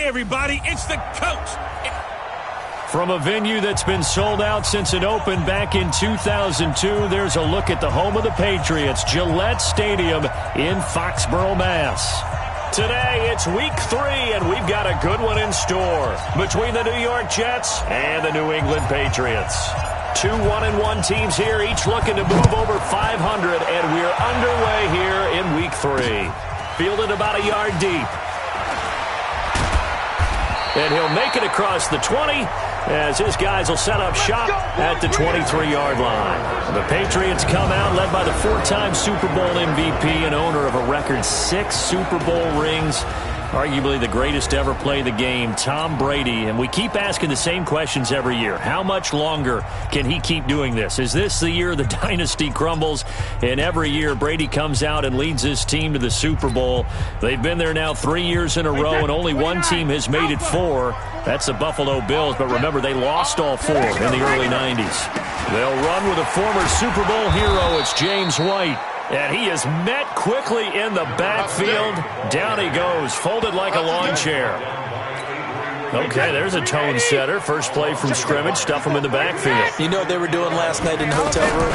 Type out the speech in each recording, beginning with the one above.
everybody, it's the coach. From a venue that's been sold out since it opened back in 2002, there's a look at the home of the Patriots, Gillette Stadium in Foxborough, Mass. Today, it's week 3, and we've got a good one in store between the New York Jets and the New England Patriots. 2 1-1 teams here, each looking to move over 500, and we're underway here in week 3. Fielded about a yard deep. And he'll make it across the 20 as his guys will set up shop at the 23-yard line. The Patriots come out led by the 4-time Super Bowl MVP and owner of a record 6 Super Bowl rings, arguably the greatest to ever play the game, Tom Brady. And we keep asking the same questions every year. How much longer can he keep doing this? Is this the year the dynasty crumbles? And every year Brady comes out and leads his team to the Super Bowl. They've been there now 3 years in a row, and only one team has made it 4. That's the Buffalo Bills. But remember, they lost all 4 in the early 90s. They'll run with a former Super Bowl hero. It's James White. And he is met quickly in the backfield. Down he goes, folded like a lawn chair. Okay, there's a tone setter. First play from scrimmage, stuff him in the backfield. You know what they were doing last night in the hotel room?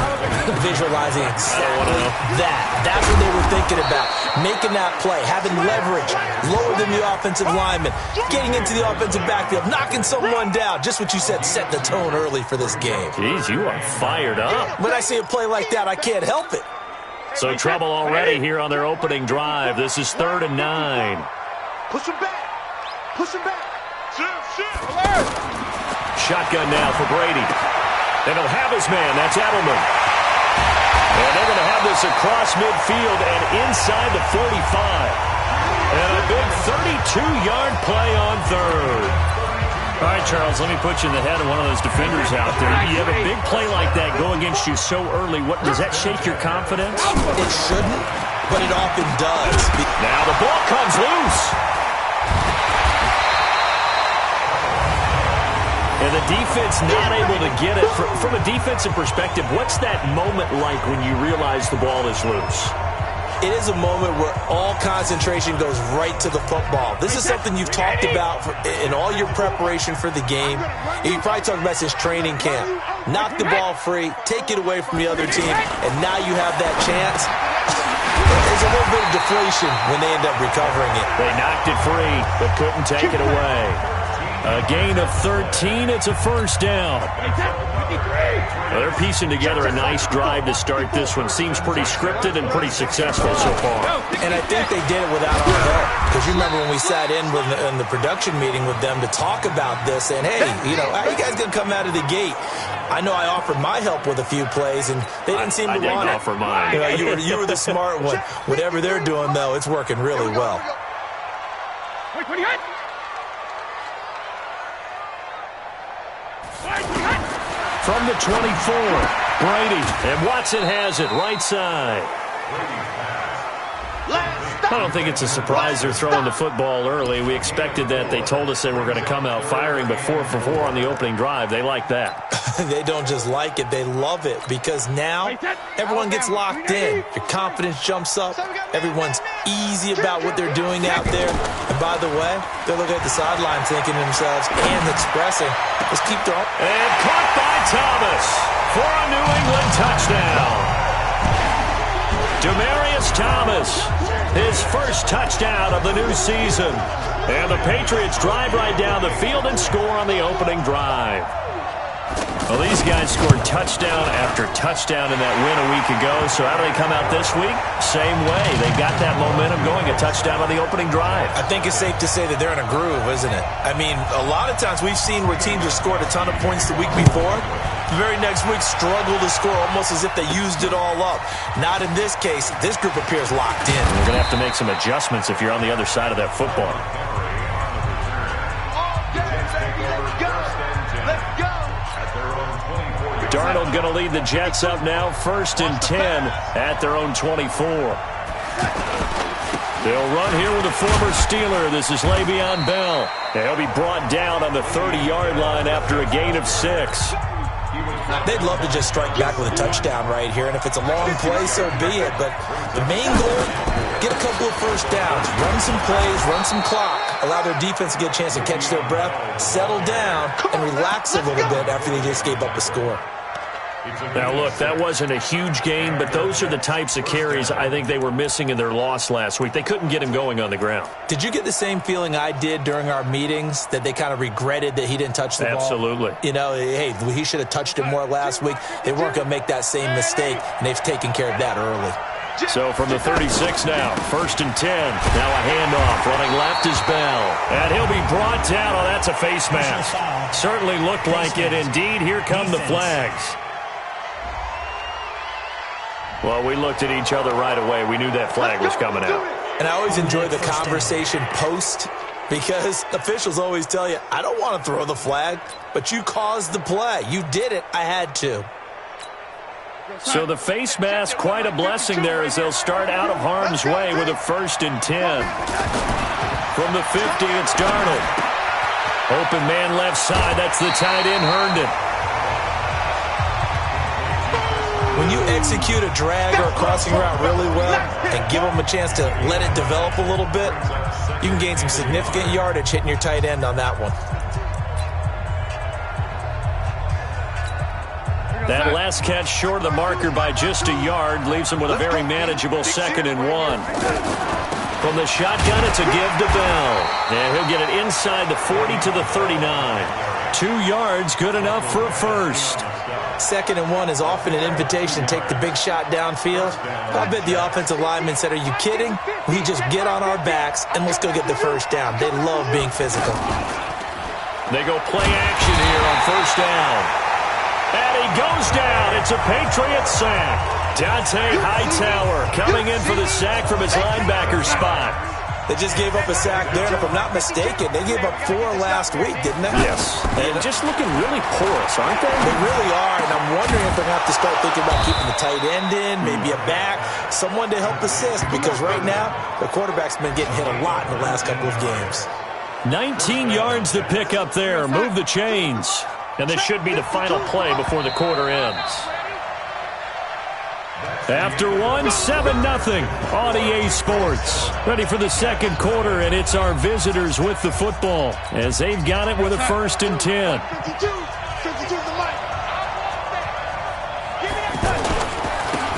Visualizing exactly that. That's what they were thinking about. Making that play, having leverage, lower than the offensive lineman, getting into the offensive backfield, knocking someone down. Just what you said, set the tone early for this game. Jeez, you are fired up. When I see a play like that, I can't help it. So trouble already here on their opening drive. This is 3rd and 9. Push him back. Push him back. Shotgun now for Brady. And he'll have his man. That's Edelman. And they're going to have this across midfield and inside the 45. And a big 32-yard play on 3rd. All right, Charles, let me put you in the head of one of those defenders out there. You have a big play like that go against you so early. What does that shake your confidence? It shouldn't, but it often does. Now the ball comes loose. And the defense not able to get it. From a defensive perspective, what's that moment like when you realize the ball is loose? It is a moment where all concentration goes right to the football. This is something you've talked about in all your preparation for the game. You probably talked about since training camp. Knock the ball free, take it away from the other team, and now you have that chance. There's a little bit of deflation when they end up recovering it. They knocked it free, but couldn't take it away. A gain of 13. It's a first down. Well, they're piecing together a nice drive to start this one. Seems pretty scripted and pretty successful so far. And I think they did it without our help. Because you remember when we sat in the production meeting with them to talk about this, and hey, you know, how are you guys going to come out of the gate? I know I offered my help with a few plays, and they didn't seem to want it. I didn't offer mine. You were the smart one. Whatever they're doing, though, it's working really well. From the 24, Brady, and Watson has it right side. I don't think it's a surprise they're throwing the football early. We expected that. They told us they were going to come out firing, but 4 for 4 on the opening drive. They like that. They don't just like it, they love it, because now everyone gets locked in. Your confidence jumps up. Everyone's easy about what they're doing out there. And by the way, they're looking at the sideline thinking to themselves and expressing, let's keep throwing. And caught by Thomas for a New England touchdown. Demaryius Thomas, his first touchdown of the new season. And the Patriots drive right down the field and score on the opening drive. Well, these guys scored touchdown after touchdown in that win a week ago. So how do they come out this week? Same way. They got that momentum going, a touchdown on the opening drive. I think it's safe to say that they're in a groove, isn't it? I mean, a lot of times we've seen where teams have scored a ton of points the week before. The very next week struggle to score almost as if they used it all up. Not in this case. This group appears locked in. You're going to have to make some adjustments if you're on the other side of that football. Darnold going to lead the Jets up now, 1st and 10 at their own 24. They'll run here with a former Steeler. This is Le'Veon Bell. He'll be brought down on the 30-yard line after a gain of 6. They'd love to just strike back with a touchdown right here, and if it's a long play, so be it. But the main goal, get a couple of first downs, run some plays, run some clock, allow their defense to get a chance to catch their breath, settle down, and relax a little bit after they just gave up a score. Now, look, that wasn't a huge gain, but those are the types of carries I think they were missing in their loss last week. They couldn't get him going on the ground. Did you get the same feeling I did during our meetings, that they kind of regretted that he didn't touch the ball? Absolutely. You know, hey, he should have touched it more last week. They weren't going to make that same mistake, and they've taken care of that early. So from the 36 now, 1st and 10. Now a handoff. Running left is Bell. And he'll be brought down. Oh, that's a face mask. Certainly looked like it. Indeed, here come the flags. Well, we looked at each other right away. We knew that flag was coming out. And I always enjoy the conversation post, because officials always tell you, I don't want to throw the flag, but you caused the play. You did it. I had to. So the face mask, quite a blessing there as they'll start out of harm's way with a 1st and 10. From the 50, it's Darnold. Open man left side. That's the tight end, Herndon. When you execute a drag or a crossing route really well and give them a chance to let it develop a little bit, you can gain some significant yardage hitting your tight end on that one. That last catch short of the marker by just a yard leaves him with a very manageable 2nd and 1. From the shotgun, it's a give to Bell. And he'll get it inside the 40 to the 39. 2 yards, good enough for a first. 2nd and 1 is often an invitation to take the big shot downfield. I bet the offensive lineman said, are you kidding? We just get on our backs and let's go get the first down. They love being physical. They go play action here on 1st down. And he goes down. It's a Patriot sack. Dante Hightower coming in for the sack from his linebacker spot. They just gave up a sack there, and if I'm not mistaken, they gave up 4 last week, didn't they? Yes. And just looking really porous, aren't they? They really are, and I'm wondering if they're going to have to start thinking about keeping the tight end in, maybe a back, someone to help assist, because right now, the quarterback's been getting hit a lot in the last couple of games. 19 yards to pick up there. Move the chains. And this should be the final play before the quarter ends. After 1, 7-0 on EA Sports. Ready for the 2nd quarter, and it's our visitors with the football as they've got it with a 1st and 10.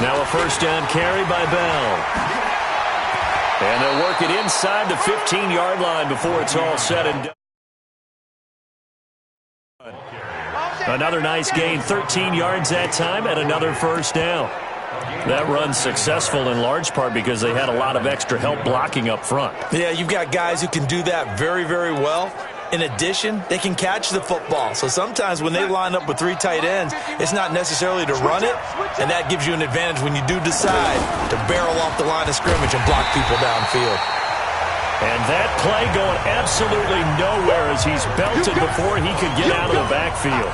Now a 1st down carry by Bell. And they'll work it inside the 15-yard line before it's all said and done. Another nice gain, 13 yards that time, and another 1st down. That run's successful in large part because they had a lot of extra help blocking up front. Yeah, you've got guys who can do that very, very well. In addition, they can catch the football. So sometimes when they line up with 3 tight ends, it's not necessarily to run it, and that gives you an advantage when you do decide to barrel off the line of scrimmage and block people downfield. And that play going absolutely nowhere as he's belted before he could get out of the backfield.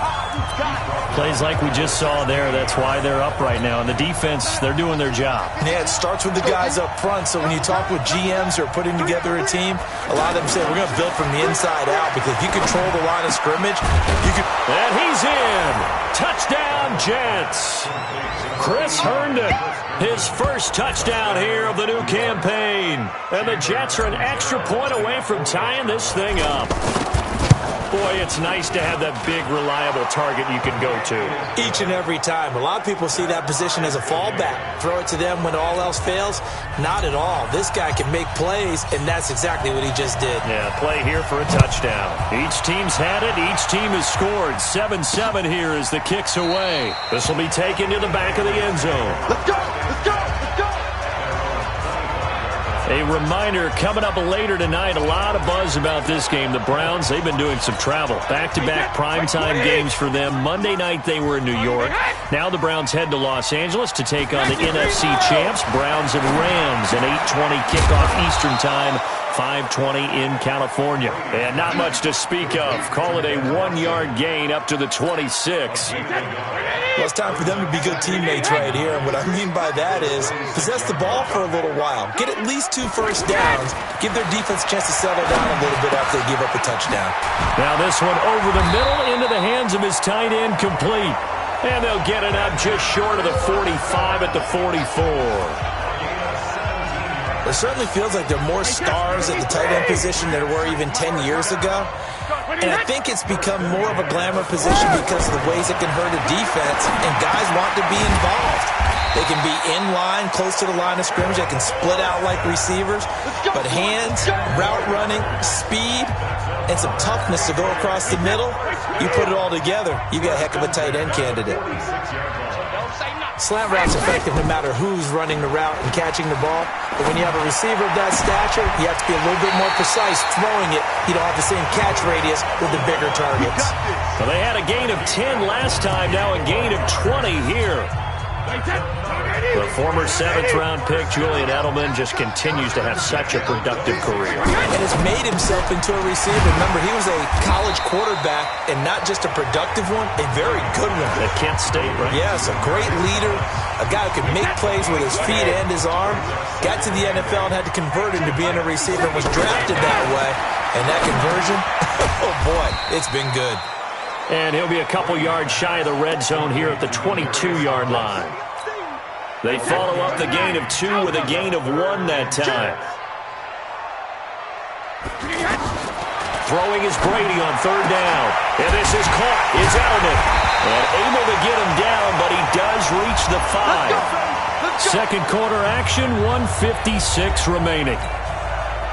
Plays like we just saw there, that's why they're up right now. And the defense, they're doing their job. Yeah, it starts with the guys up front. So when you talk with GMs who are putting together a team, a lot of them say, we're going to build from the inside out, because if you control the line of scrimmage, you can... And he's in! Touchdown, Jets! Chris Herndon, his first touchdown here of the new campaign. And the Jets are an extra point away from tying this thing up. Boy, it's nice to have that big, reliable target you can go to. Each and every time. A lot of people see that position as a fallback. Throw it to them when all else fails. Not at all. This guy can make plays, and that's exactly what he just did. Yeah, play here for a touchdown. Each team's had it. Each team has scored. 7-7 here as the kick's away. This will be taken to the back of the end zone. Let's go! Let's go! Let's go! A reminder, coming up later tonight, a lot of buzz about this game. The Browns, they've been doing some travel. Back-to-back primetime games for them. Monday night they were in New York. Now the Browns head to Los Angeles to take on the NFC champs, Browns and Rams. An 8:20 kickoff Eastern time, 5:20 in California. And not much to speak of. Call it a 1-yard gain up to the 26. Well, it's time for them to be good teammates right here. And what I mean by that is possess the ball for a little while. Get at least 2 first downs. Give their defense a chance to settle down a little bit after they give up a touchdown. Now this one over the middle into the hands of his tight end, complete. And they'll get it up just short of the 45 at the 44. It certainly feels like there are more stars at the tight end position than there were even 10 years ago. And I think it's become more of a glamour position because of the ways it can hurt a defense, and guys want to be involved. They can be in line, close to the line of scrimmage. They can split out like receivers. But hands, route running, speed, and some toughness to go across the middle, you put it all together, you got a heck of a tight end candidate. Slant route's effective no matter who's running the route and catching the ball. But when you have a receiver of that stature, you have to be a little bit more precise throwing it. You don't have the same catch radius with the bigger targets. Well, they had a gain of 10 last time, now a gain of 20 here. The former 7th-round pick, Julian Edelman, just continues to have such a productive career. And has made himself into a receiver. Remember, he was a college quarterback, and not just a productive one, a very good one. At Kent State, right? Yes, a great leader, a guy who could make plays with his feet and his arm. Got to the NFL and had to convert into being a receiver and was drafted that way. And that conversion, oh boy, it's been good. And he'll be a couple yards shy of the red zone here at the 22-yard line. They follow up the gain of 2 with a gain of 1 that time. Throwing is Brady on 3rd down. And this is caught. It's Edelman. And able to get him down, but he does reach the 5. Second quarter action, 1:56 remaining.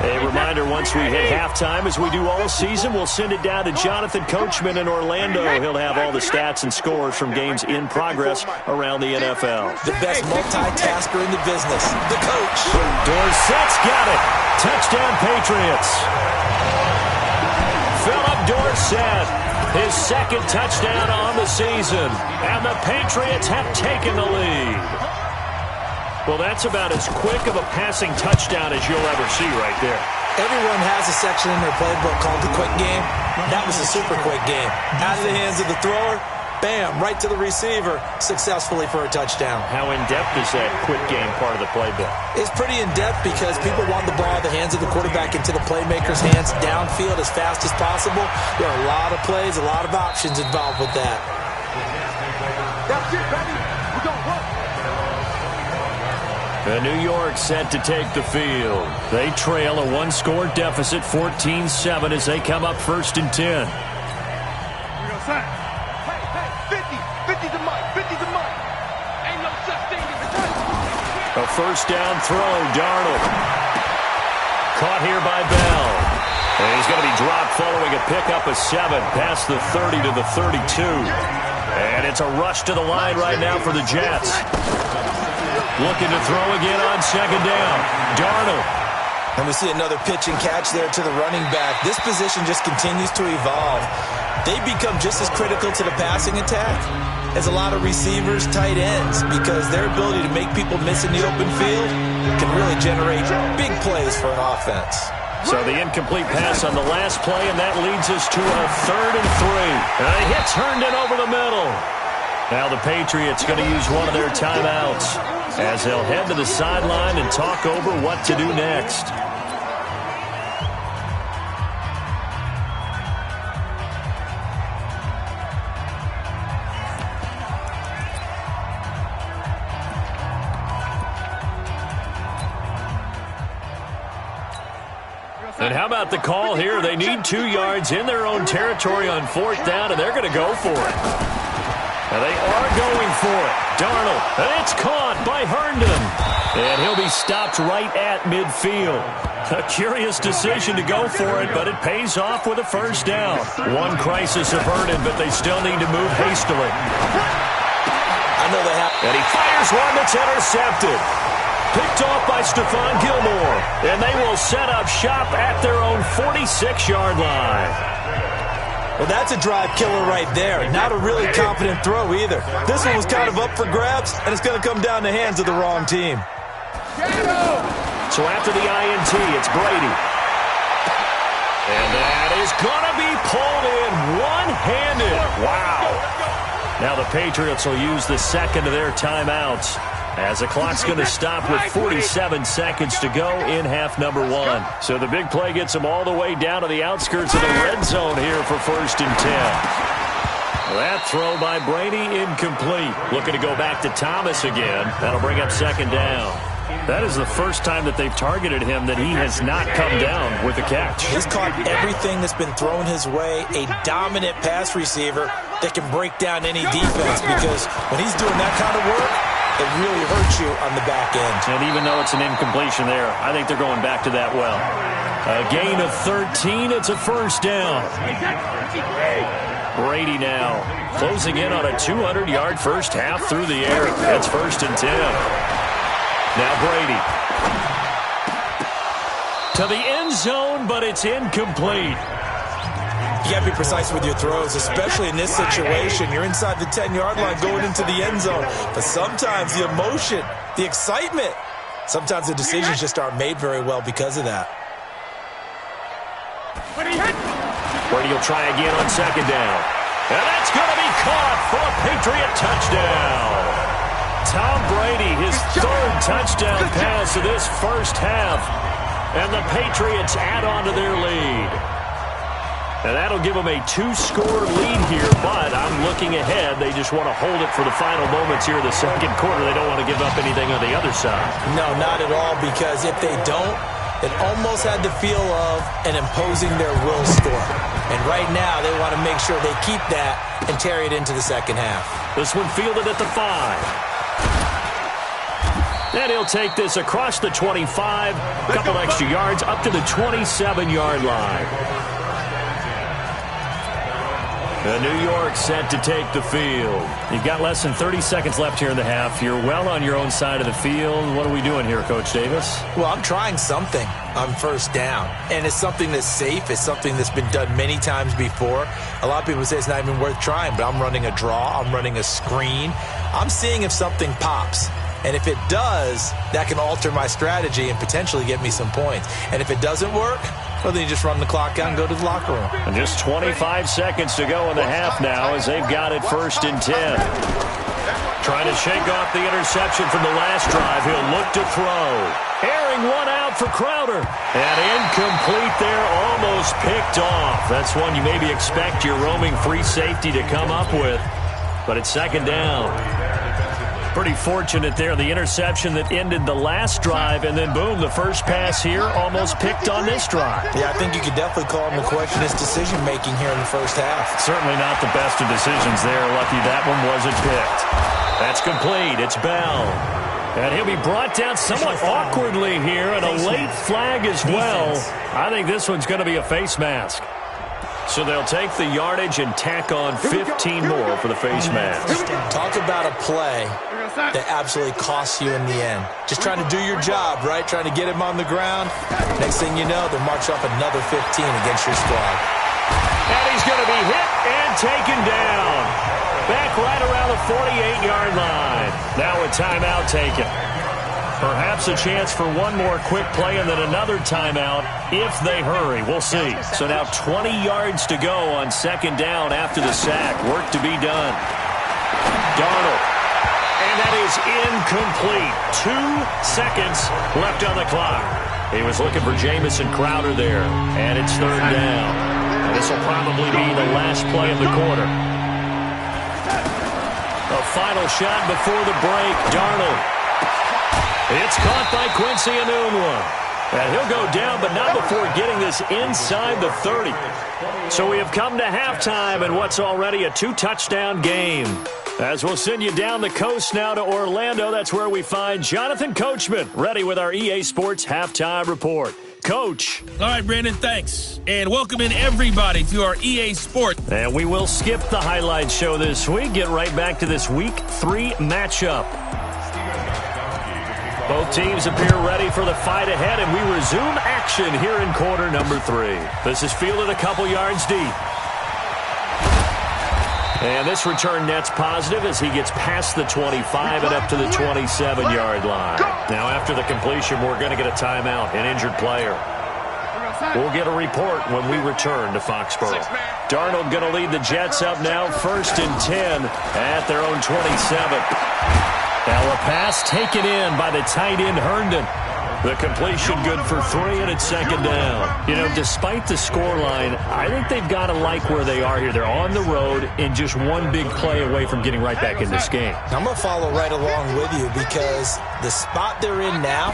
A reminder, once we hit halftime, as we do all season, we'll send it down to Jonathan Coachman in Orlando. He'll have all the stats and scores from games in progress around the NFL. The best multitasker in the business, the coach. Dorsett's got it. Touchdown, Patriots. Philip Dorsett, his 2nd touchdown on the season. And the Patriots have taken the lead. Well, that's about as quick of a passing touchdown as you'll ever see right there. Everyone has a section in their playbook called the quick game. That was a super quick game. Out of the hands of the thrower, bam, right to the receiver, successfully for a touchdown. How in-depth is that quick game part of the playbook? It's pretty in-depth because people want the ball in the hands of the quarterback into the playmaker's hands downfield as fast as possible. There are a lot of plays, a lot of options involved with that. That's it, baby. We're going to work. And New York set to take the field. They trail a 1-score deficit, 14-7, as they come up 1st and 10. We're going to sign. Hey, 50 to Mike, 50 to Mike. Ain't no such thing as a touch. A 1st down throw, Darnold. Caught here by Bell. And he's going to be dropped following a pickup of 7 past the 30 to the 32. And it's a rush to the line right now for the Jets. Looking to throw again on 2nd down. Darnold. And we see another pitch and catch there to the running back. This position just continues to evolve. They become just as critical to the passing attack as a lot of receivers, tight ends, because their ability to make people miss in the open field can really generate big plays for an offense. So the incomplete pass on the last play, and that leads us to a 3rd and 3. And a hit turned in over the middle. Now the Patriots going to use one of their timeouts as they'll head to the sideline and talk over what to do next. And how about the call here? They need 2 yards in their own territory on 4th down, and they're going to go for it. And they are going for it. Darnold, and it's caught by Herndon. And he'll be stopped right at midfield. A curious decision to go for it, but it pays off with a 1st down. One crisis averted, but they still need to move hastily. I know they have. And he fires one that's intercepted. Picked off by Stephon Gilmore. And they will set up shop at their own 46-yard line. Well, that's a drive killer right there. Not a really confident throw either. This one was kind of up for grabs, and it's going to come down the hands of the wrong team. So after the INT, it's Brady. And that is going to be pulled in one-handed. Wow. Now the Patriots will use the 2nd of their timeouts, as the clock's going to stop with 47 seconds to go in half number 1. So the big play gets them all the way down to the outskirts of the red zone here for 1st and 10. That throw by Brady incomplete. Looking to go back to Thomas again. That'll bring up 2nd down. That is the first time that they've targeted him that he has not come down with a catch. He's caught everything that's been thrown his way, a dominant pass receiver that can break down any defense, because when he's doing that kind of work, it really hurts you on the back end. And even though it's an incompletion there, I think they're going back to that well. A gain of 13, it's a first down. Brady now closing in on a 200-yard first half through the air. It's 1st and 10. Now Brady to the end zone, but it's incomplete. You got to be precise with your throws, especially in this situation. You're inside the 10-yard line going into the end zone. But sometimes the emotion, the excitement, sometimes the decisions just aren't made very well because of that. Brady will try again on 2nd down. And that's going to be caught for a Patriot touchdown. Tom Brady, his 3rd touchdown pass of this first half. And the Patriots add on to their lead. And that'll give them a 2-score lead here, but I'm looking ahead. They just want to hold it for the final moments here in the 2nd quarter. They don't want to give up anything on the other side. No, not at all, because if they don't, it almost had the feel of an imposing their will score. And right now, they want to make sure they keep that and carry it into the 2nd half. This one fielded at the 5. And he'll take this across the 25, a couple extra yards, up to the 27-yard line. New York set to take the field. You've got less than 30 seconds left here in the half. You're well on your own side of the field. What are we doing here, Coach Davis? Well, I'm trying something on 1st down. And it's something that's safe. It's something that's been done many times before. A lot of people say it's not even worth trying, but I'm running a draw. I'm running a screen. I'm seeing if something pops. And if it does, that can alter my strategy and potentially get me some points. And if it doesn't work, well, then you just run the clock out and go to the locker room. And just 25 seconds to go in the half now as they've got it 1st and 10. Trying to shake off the interception from the last drive. He'll look to throw. Airing one out for Crowder. And incomplete there, almost picked off. That's one you maybe expect your roaming free safety to come up with. But it's 2nd down. Pretty fortunate there, the interception that ended the last drive, and then boom, the first pass here almost picked on this drive. Yeah, I think you could definitely call him to question his decision-making here in the first half. Certainly not the best of decisions there. Lucky that one wasn't picked. That's complete. It's Bell. And he'll be brought down somewhat awkwardly here, and a late flag as well. I think this one's going to be a face mask. So they'll take the yardage and tack on 15 more for the face mask. Talk about a play that absolutely costs you in the end. Just trying to do your job, right? Trying to get him on the ground. Next thing you know, they'll march off another 15 against your squad. And he's going to be hit and taken down. Back right around the 48-yard line. Now a timeout taken. Perhaps a chance for one more quick play and then another timeout if they hurry. We'll see. So now 20 yards to go on 2nd down after the sack. Work to be done. Darnold. And that is incomplete. 2 seconds left on the clock. He was looking for Jamison Crowder there. And it's 3rd down. And this will probably be the last play of the quarter. A final shot before the break. Darnold. It's caught by Quincy Enunwa. And he'll go down, but not before getting this inside the 30. So we have come to halftime in what's already a 2-touchdown game. As we'll send you down the coast now to Orlando, that's where we find Jonathan Coachman, ready with our EA Sports Halftime Report. Coach. All right, Brandon, thanks. And welcome in everybody to our EA Sports. And we will skip the highlight show this week. Get right back to this Week 3 matchup. Both teams appear ready for the fight ahead, and we resume action here in quarter number 3. This is fielded a couple yards deep. And this return net's positive as he gets past the 25 and up to the 27-yard line. Now, after the completion, we're going to get a timeout, an injured player. We'll get a report when we return to Foxborough. Darnold going to lead the Jets up now, 1st and 10 at their own 27. Now a pass taken in by the tight end Herndon. The completion good for 3, and it's second down. You know, despite the scoreline, I think they've got to like where they are here. They're on the road and just one big play away from getting right back in this game. I'm going to follow right along with you because the spot they're in now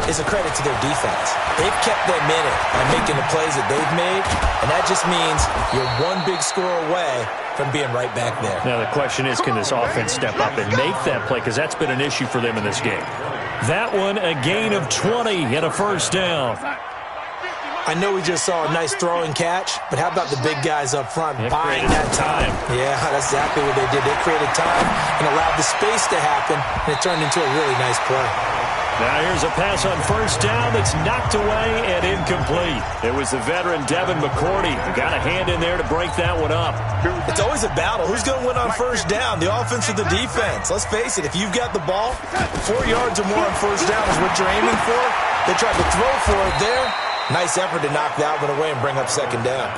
is a credit to their defense. They've kept them in it by making the plays that they've made, and that just means you're one big score away from being right back there. Now the question is, can this offense step up and make that play? Because that's been an issue for them in this game. That one, a gain of 20 and a first down. I know we just saw a nice throwing catch, but how about the big guys up front buying that time? Yeah, that's exactly what they did. They created time and allowed the space to happen, and it turned into a really nice play. Now here's a pass on first down that's knocked away and incomplete. It was the veteran Devin McCourty who got a hand in there to break that one up. It's always a battle. Who's going to win on first down, the offense or the defense? Let's face it, if you've got the ball, 4 yards or more on first down is what you're aiming for. They tried to throw for it there. Nice effort to knock that one away and bring up second down.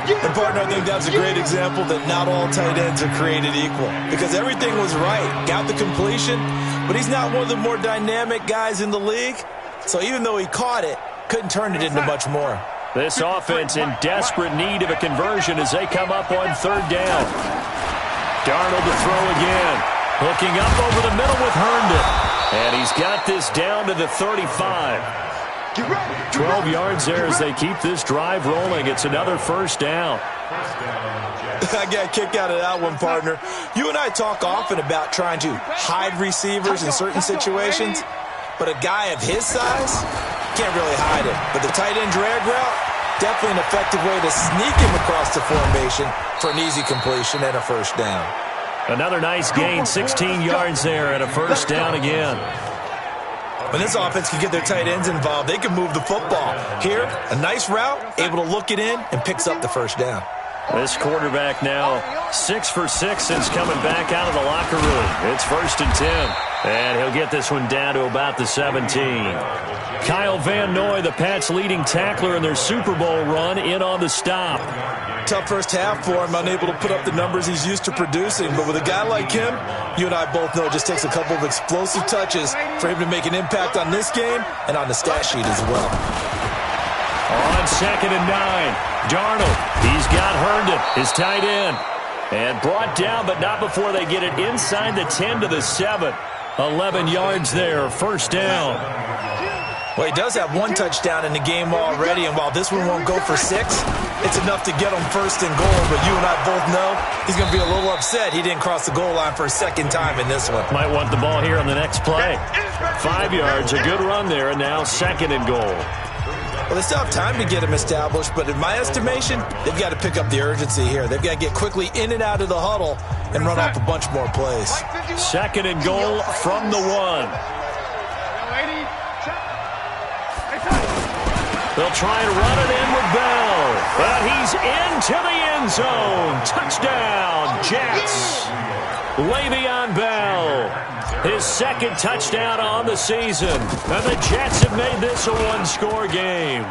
And, partner, I think that's a great example that not all tight ends are created equal because everything was right. Got the completion, but he's not one of the more dynamic guys in the league. So even though he caught it, couldn't turn it into much more. This offense in desperate need of a conversion as they come up on third down. Darnold to throw again. Hooking up over the middle with Herndon. And he's got this down to the 35. 12 yards there as they keep this drive rolling. It's another first down. I got a kick out of that one, partner. You and I talk often about trying to hide receivers in certain situations, but a guy of his size can't really hide it. But the tight end drag route, definitely an effective way to sneak him across the formation for an easy completion and a first down. Another nice gain, 16 yards there and a first down again. When this offense can get their tight ends involved, they can move the football. Here, a nice route, able to look it in, and picks up the first down. This quarterback now 6 for 6 since coming back out of the locker room. It's 1st and 10. And he'll get this one down to about the 17. Kyle Van Noy, the Pats' leading tackler in their Super Bowl run, in on the stop. Tough first half for him, unable to put up the numbers he's used to producing. But with a guy like him, you and I both know it just takes a couple of explosive touches for him to make an impact on this game and on the stat sheet as well. On 2nd and 9, Darnold. He's got Herndon, his tight end. And brought down, but not before they get it inside the 10 to the 7. 11 yards there, first down. Well, he does have one touchdown in the game already, and while this one won't go for 6, it's enough to get him 1st and goal. But you and I both know he's going to be a little upset he didn't cross the goal line for a second time in this one. Might want the ball here on the next play. 5 yards, a good run there, and now 2nd and goal. Well, they still have time to get him established, but in my estimation, they've got to pick up the urgency here. They've got to get quickly in and out of the huddle and run off a bunch more plays. 2nd and goal from the 1. They'll try and run it in with Bell. But he's into the end zone. Touchdown, Jets. Le'Veon Bell. His 2nd touchdown on the season. And the Jets have made this a one-score game.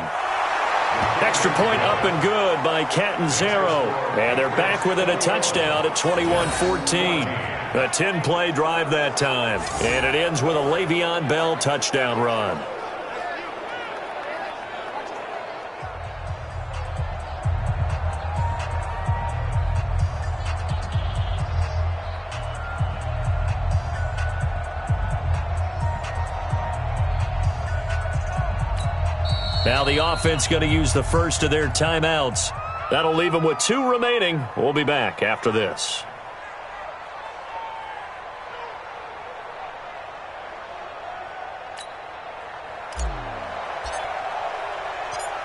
Extra point up and good by Catanzaro. And they're back within a touchdown at 21-14. A 10-play drive that time. And it ends with a Le'Veon Bell touchdown run. Now the offense going to use the first of their timeouts. That'll leave them with 2 remaining. We'll be back after this.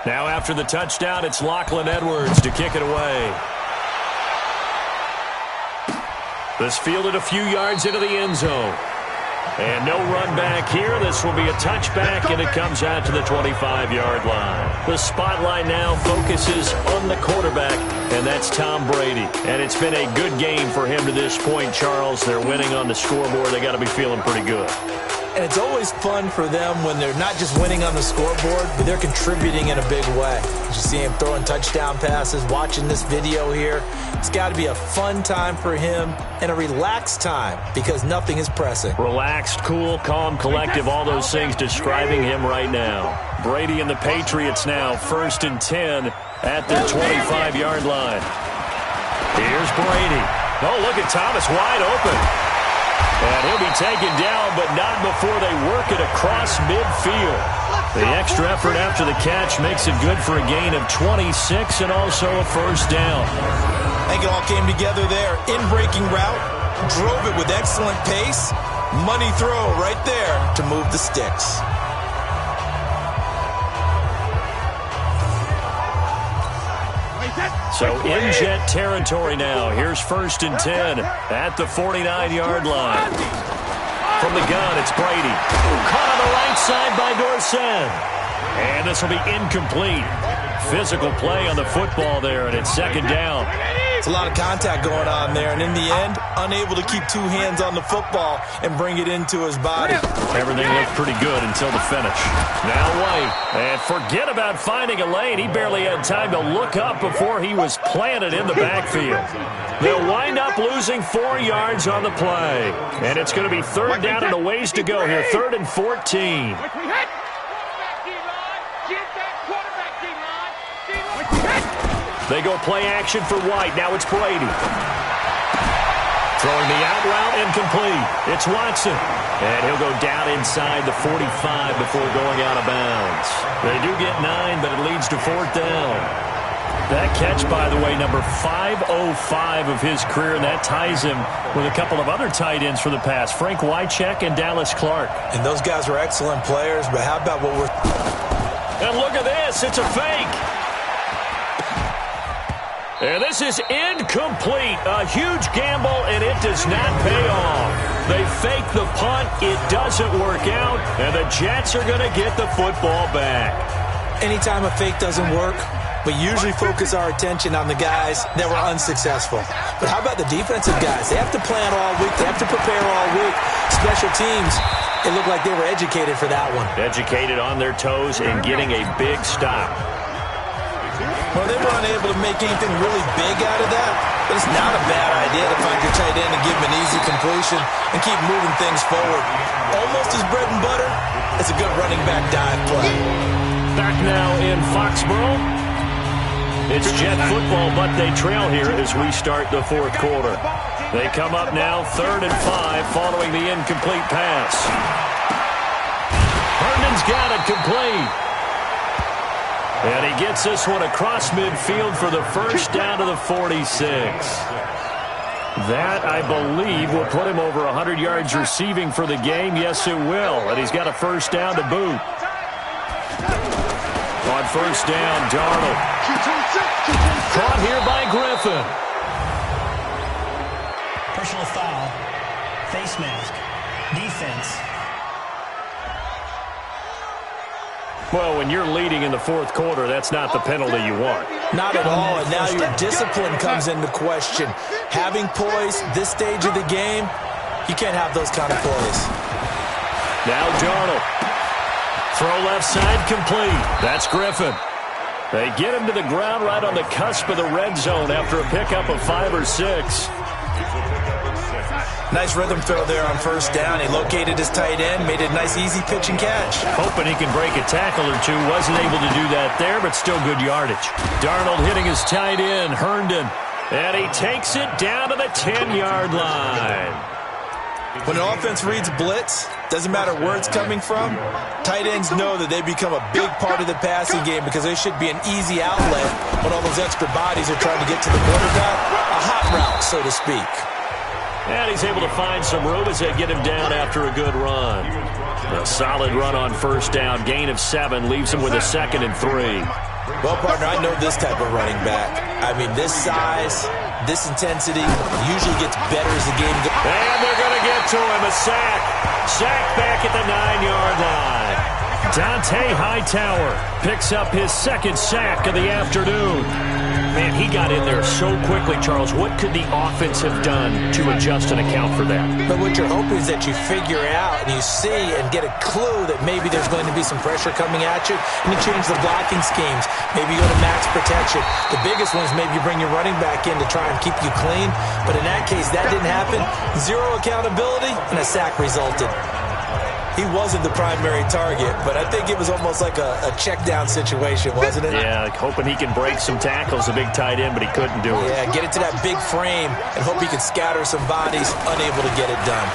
Now after the touchdown, it's Lachlan Edwards to kick it away. This fielded a few yards into the end zone. And no run back here. This will be a touchback, and it comes out to the 25-yard line. The spotlight now focuses on the quarterback, and that's Tom Brady. And it's been a good game for him to this point, Charles. They're winning on the scoreboard. They got to be feeling pretty good. And it's always fun for them when they're not just winning on the scoreboard, but they're contributing in a big way. You see him throwing touchdown passes, watching this video here. It's got to be a fun time for him and a relaxed time because nothing is pressing. Relaxed, cool, calm, collective, all those things describing him right now. Brady and the Patriots now 1st and 10 at their 25-yard line. Here's Brady. Oh, look at Thomas wide open. And he'll be taken down, but not before they work it across midfield. The extra effort after the catch makes it good for a gain of 26 and also a first down. I think it all came together there. In-breaking route, drove it with excellent pace. Money throw right there to move the sticks. So in Jet territory now. Here's 1st and 10 at the 49-yard line. From the gun, it's Brady. Caught on the right side by Dorsett. And this will be incomplete. Physical play on the football there, and it's 2nd down. It's a lot of contact going on there, and in the end, unable to keep 2 hands on the football and bring it into his body. Everything looked pretty good until the finish. Now White, and forget about finding a lane. He barely had time to look up before he was planted in the backfield. They'll wind up losing 4 yards on the play, and it's going to be 3rd down and a ways to go here, 3rd and 14. They go play action for White. Now it's Brady. Throwing the out route incomplete. It's Watson. And he'll go down inside the 45 before going out of bounds. They do get 9, but it leads to 4th down. That catch, by the way, number 505 of his career, and that ties him with a couple of other tight ends for the past, Frank Wycheck and Dallas Clark. And those guys are excellent players, but how about what we're... And look at this. It's a fake. And this is incomplete. A huge gamble, and it does not pay off. They fake the punt. It doesn't work out, and the Jets are going to get the football back. Anytime a fake doesn't work, we usually focus our attention on the guys that were unsuccessful. But how about the defensive guys? They have to plan all week. They have to prepare all week. Special teams, it looked like they were educated for that one. Educated on their toes and getting a big stop. Well, they were unable to make anything really big out of that, but it's not a bad idea to find your tight end and give him an easy completion and keep moving things forward. Almost his bread and butter. It's a good running back dive play. Back now in Foxborough. It's Jet football, but they trail here as we start the 4th quarter. They come up now 3rd and 5 following the incomplete pass. Herndon's got it complete. And he gets this one across midfield for the first down to the 46. That, I believe, will put him over 100 yards receiving for the game. Yes, it will. And he's got a first down to boot. On first down, Darnold. Caught here by Griffin. Personal foul. Face mask. Defense. Well, when you're leading in the 4th quarter, that's not the penalty you want. Not at all, and now your discipline comes into question. Having poise this stage of the game, you can't have those kind of plays. Now Darnold. Throw left side complete. That's Griffin. They get him to the ground right on the cusp of the red zone after a pickup of 5 or 6. Nice rhythm throw there on first down. He located his tight end, made it a nice easy pitch and catch. Hoping he can break a tackle or two. Wasn't able to do that there, but still good yardage. Darnold hitting his tight end, Herndon. And he takes it down to the 10-yard line. When an offense reads blitz, doesn't matter where it's coming from, tight ends know that they become a big part of the passing game because they should be an easy outlet when all those extra bodies are trying to get to the quarterback. A hot route, so to speak. And he's able to find some room as they get him down after a good run. A solid run on first down. Gain of 7 leaves him with a 2nd and 3. Well, partner, I know this type of running back. I mean, this size, this intensity usually gets better as the game goes. And they're going to get to him. A sack. Sack back at the 9-yard line. Dante Hightower picks up his second sack of the afternoon. Man, he got in there so quickly, Charles. What could the offense have done to adjust and account for that? But what you're hoping is that you figure out and you see and get a clue that maybe there's going to be some pressure coming at you, and you change the blocking schemes. Maybe you go to max protection. The biggest one is maybe you bring your running back in to try and keep you clean. But in that case, that didn't happen. Zero accountability, and a sack resulted. He wasn't the primary target, but I think it was almost like a check-down situation, wasn't it? Yeah, like hoping he can break some tackles, a big tight end, but he couldn't do it. Yeah, get it to that big frame and hope he can scatter some bodies, unable to get it done.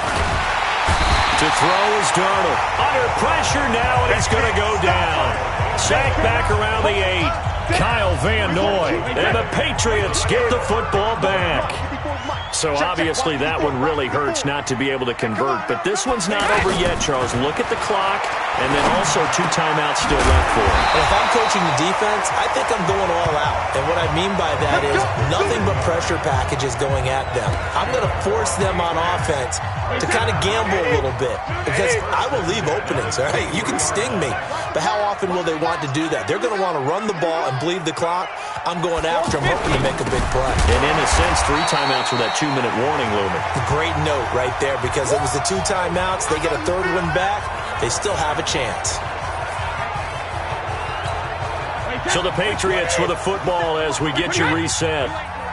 To throw is Darnold. Under pressure now, and he's going to go down. Sack back around the 8. Kyle Van Noy. And the Patriots get the football back. So obviously that one really hurts not to be able to convert. But this one's not over yet, Charles. Look at the clock, and then also 2 timeouts still left for him. And if I'm coaching the defense, I think I'm going all out. And what I mean by that is nothing but pressure packages going at them. I'm going to force them on offense to kind of gamble a little bit, because I will leave openings, all right? You can sting me, but how often will they want to do that? They're going to want to run the ball and bleed the clock. I'm going after them, hoping to make a big play. And in a sense, 3 timeouts with that 2-minute warning looming. Great note right there, because it was the 2 timeouts. They get a 3rd one back. They still have a chance. So the Patriots with the football as we get you reset.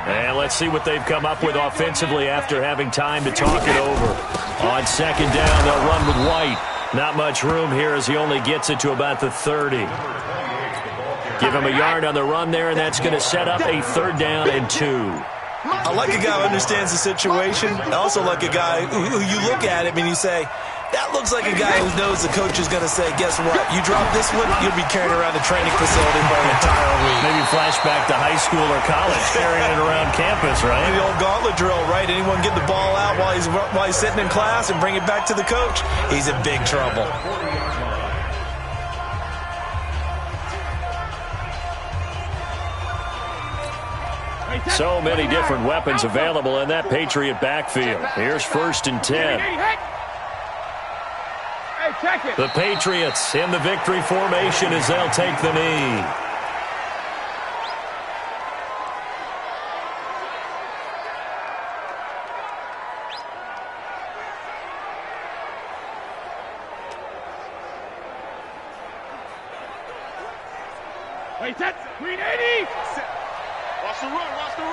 And let's see what they've come up with offensively after having time to talk it over. On 2nd down, they'll run with White. Not much room here as he only gets it to about the 30. Give him a yard on the run there, and that's going to set up a 3rd down and 2. I like a guy who understands the situation. I also like a guy who you look at him and you say, that looks like a guy who knows the coach is going to say, guess what? You drop this one, you'll be carrying around the training facility for an entire week. Maybe flashback to high school or college, carrying it around campus, right? The old gauntlet drill, right? Anyone get the ball out while he's sitting in class and bring it back to the coach? He's in big trouble. So many different weapons available in that Patriot backfield. Here's 1st and 10. The Patriots in the victory formation as they'll take the knee. Wait, that's 380. Watch the run, watch the run.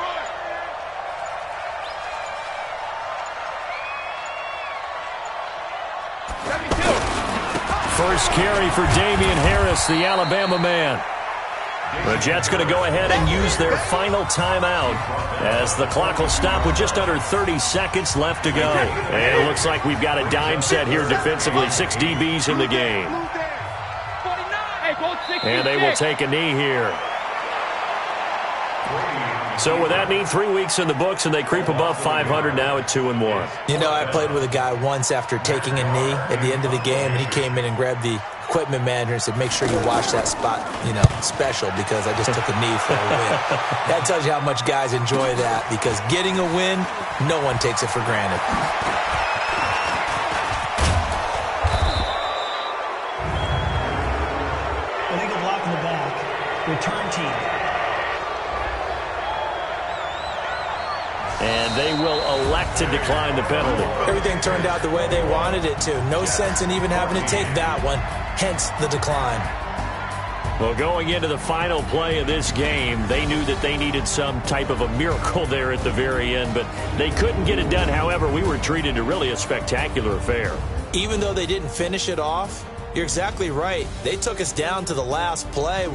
First carry for Damian Harris, the Alabama man. The Jets going to go ahead and use their final timeout as the clock will stop with just under 30 seconds left to go. And it looks like we've got a dime set here defensively. 6 DBs in the game. And they will take a knee here. So with that knee, 3 weeks in the books, and they creep above 500 now at 2-1. You know, I played with a guy once after taking a knee at the end of the game, and he came in and grabbed the equipment manager and said, make sure you watch that spot, special, because I just took a knee for a win. That tells you how much guys enjoy that, because getting a win, no one takes it for granted. Illegal block in the back. Return team. And they will elect to decline the penalty. Everything turned out the way they wanted it to. No sense in even having to take that one, hence the decline. Well, going into the final play of this game, they knew that they needed some type of a miracle there at the very end, but they couldn't get it done. However, we were treated to really a spectacular affair. Even though they didn't finish it off, you're exactly right. They took us down to the last play.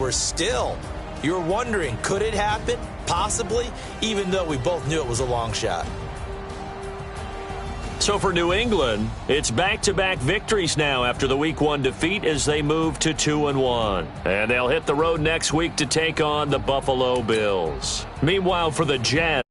You're wondering, could it happen? Possibly, even though we both knew it was a long shot. So for New England, it's back-to-back victories now after the Week 1 defeat as they move to 2-1. And they'll hit the road next week to take on the Buffalo Bills. Meanwhile, for the Jets,